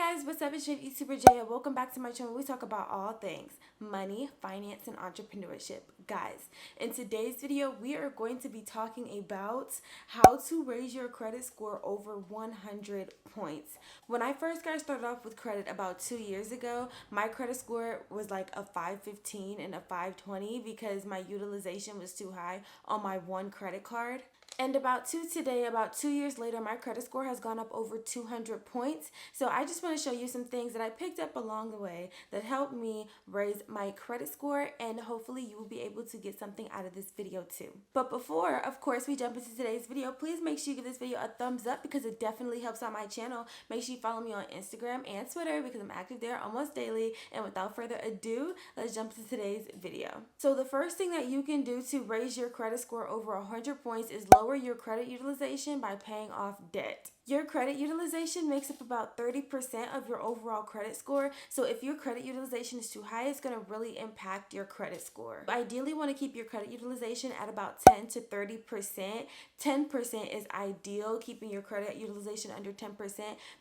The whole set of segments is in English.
Hey guys, what's up? It's your YouTuber Jay. Welcome back to my channel. We talk about all things money, finance, and entrepreneurship. Guys, in today's video, we are going to be talking about how to raise your credit score over 100 points. When I first got started off with credit about 2 years ago, my credit score was like a 515 and a 520 because my utilization was too high on my one credit card. And about 2 years later, my credit score has gone up over 200 points. So I just want to show you some things that I picked up along the way that helped me raise my credit score, and hopefully you will be able to get something out of this video too. But before, of course, we jump into today's video, please make sure you give this video a thumbs up because it definitely helps out my channel. Make sure you follow me on Instagram and Twitter because I'm active there almost daily. And without further ado, let's jump to today's video. So the first thing that you can do to raise your credit score over 100 points is lower your credit utilization by paying off debt. Your credit utilization makes up about 30% of your overall credit score. So if your credit utilization is too high, it's going to really impact your credit score. Ideally, you want to keep your credit utilization at about 10 to 30%. 10% is ideal, keeping your credit utilization under 10%.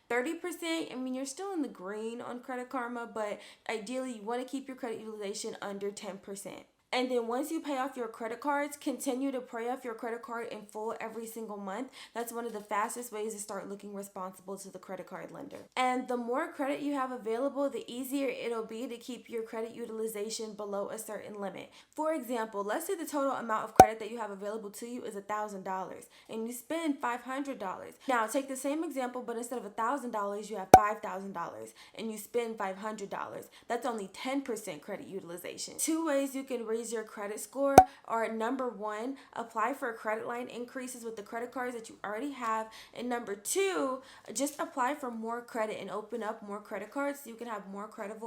30%, I mean, you're still in the green on Credit Karma, but ideally, you want to keep your credit utilization under 10%. And then once you pay off your credit cards, continue to pay off your credit card in full every single month. That's one of the fastest ways to start looking responsible to the credit card lender. And the more credit you have available, the easier it'll be to keep your credit utilization below a certain limit. For example, let's say the total amount of credit that you have available to you is $1,000 and you spend $500. Now take the same example, but instead of $1,000, you have $5,000 and you spend $500. That's only 10% credit utilization. Two ways you can raise your credit score are: number one, apply for credit line increases with the credit cards that you already have, and number two, just apply for more credit and open up more credit cards so you can have more credit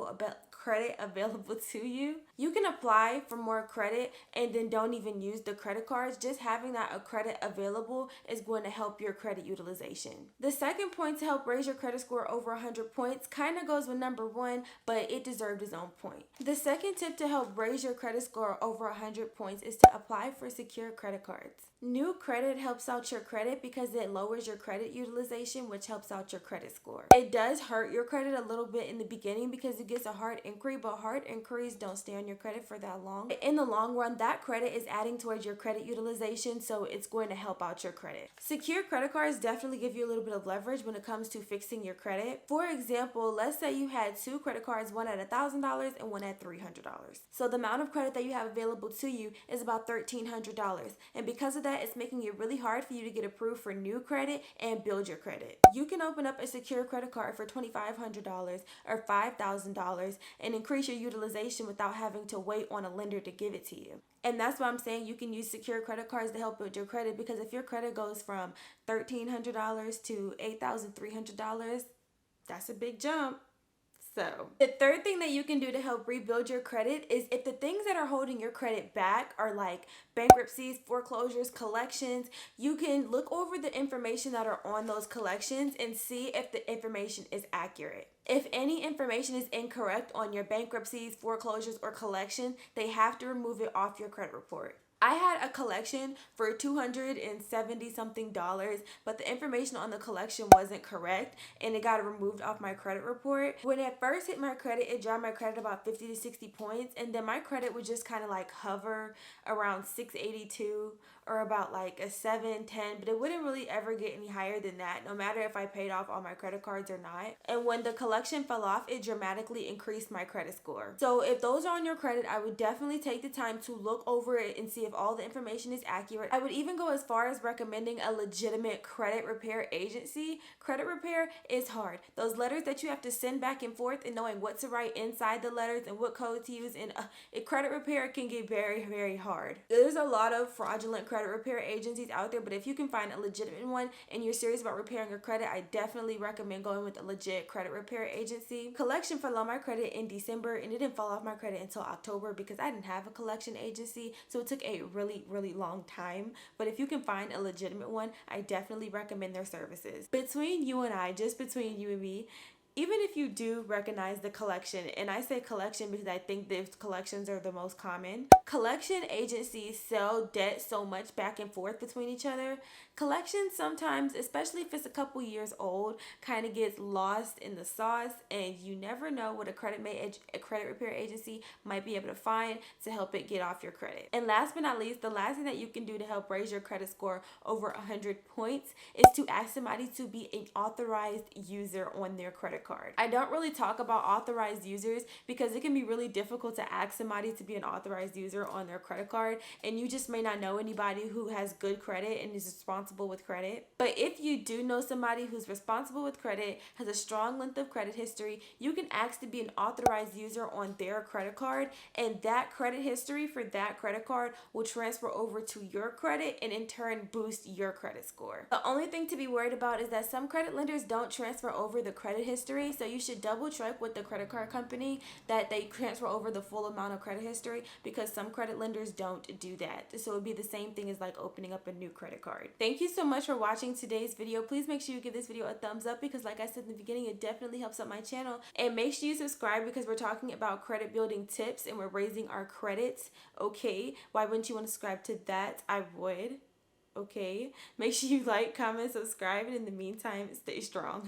available to you. You can apply for more credit and then don't even use the credit cards. Just having that credit available is going to help your credit utilization. The second point to help raise your credit score over 100 points kind of goes with number one, but it deserved its own point. The second tip to help raise your credit score over 100 points is to apply for secure credit cards. New credit helps out your credit because it lowers your credit utilization, which helps out your credit score. It does hurt your credit a little bit in the beginning because it gets a hard inquiry, but hard inquiries don't stay on your credit for that long. In the long run, that credit is adding towards your credit utilization, so it's going to help out your credit. Secure credit cards definitely give you a little bit of leverage when it comes to fixing your credit. For example, let's say you had two credit cards, one at $1,000 and one at $300. So the amount of credit that you have available to you is about $1,300, and because of that, it's making it really hard for you to get approved for new credit and build your credit. You can open up a secure credit card for $2,500 or $5,000 and increase your utilization without having to wait on a lender to give it to you. And that's why I'm saying you can use secure credit cards to help build your credit, because if your credit goes from $1,300 to $8,300, that's a big jump. So the third thing that you can do to help rebuild your credit is, if the things that are holding your credit back are like bankruptcies, foreclosures, collections, you can look over the information that are on those collections and see if the information is accurate. If any information is incorrect on your bankruptcies, foreclosures, or collection, they have to remove it off your credit report. I had a collection for $270 something, but the information on the collection wasn't correct and it got removed off my credit report. When it first hit my credit, it dropped my credit about 50 to 60 points, and then my credit would just kind of like hover around 682 or about like a 710, but it wouldn't really ever get any higher than that, no matter if I paid off all my credit cards or not. And when the collection fell off, it dramatically increased my credit score. So if those are on your credit, I would definitely take the time to look over it and see if all the information is accurate. I would even go as far as recommending a legitimate credit repair agency. Credit repair is hard. Those letters that you have to send back and forth and knowing what to write inside the letters and what code to use, and credit repair can get very, very hard. There's a lot of fraudulent credit repair agencies out there, but if you can find a legitimate one and you're serious about repairing your credit, I definitely recommend going with a legit credit repair agency. Collection fell on my credit in December, and it didn't fall off my credit until October because I didn't have a collection agency, so it took a really long time. But if you can find a legitimate one, I definitely recommend their services. Between you and I, just between you and me, even if you do recognize the collection, and I say collection because I think the collections are the most common, collection agencies sell debt so much back and forth between each other. Collections sometimes, especially if it's a couple years old, kind of gets lost in the sauce, and you never know what a credit repair agency might be able to find to help it get off your credit. And last but not least, the last thing that you can do to help raise your credit score over 100 points is to ask somebody to be an authorized user on their credit card. I don't really talk about authorized users because it can be really difficult to ask somebody to be an authorized user on their credit card, and you just may not know anybody who has good credit and is responsible with credit. But if you do know somebody who's responsible with credit, has a strong length of credit history, you can ask to be an authorized user on their credit card, and that credit history for that credit card will transfer over to your credit and in turn boost your credit score. The only thing to be worried about is that some credit lenders don't transfer over the credit history, so you should double check with the credit card company that they transfer over the full amount of credit history, because some credit lenders don't do that. So it would be the same thing as like opening up a new credit card. Thank you so much for watching today's video. Please make sure you give this video a thumbs up because, like I said in the beginning, it definitely helps out my channel. And make sure you subscribe because we're talking about credit building tips and we're raising our credits. Okay, why wouldn't you want to subscribe to that? I would. Okay, make sure you like, comment, subscribe, and in the meantime, stay strong.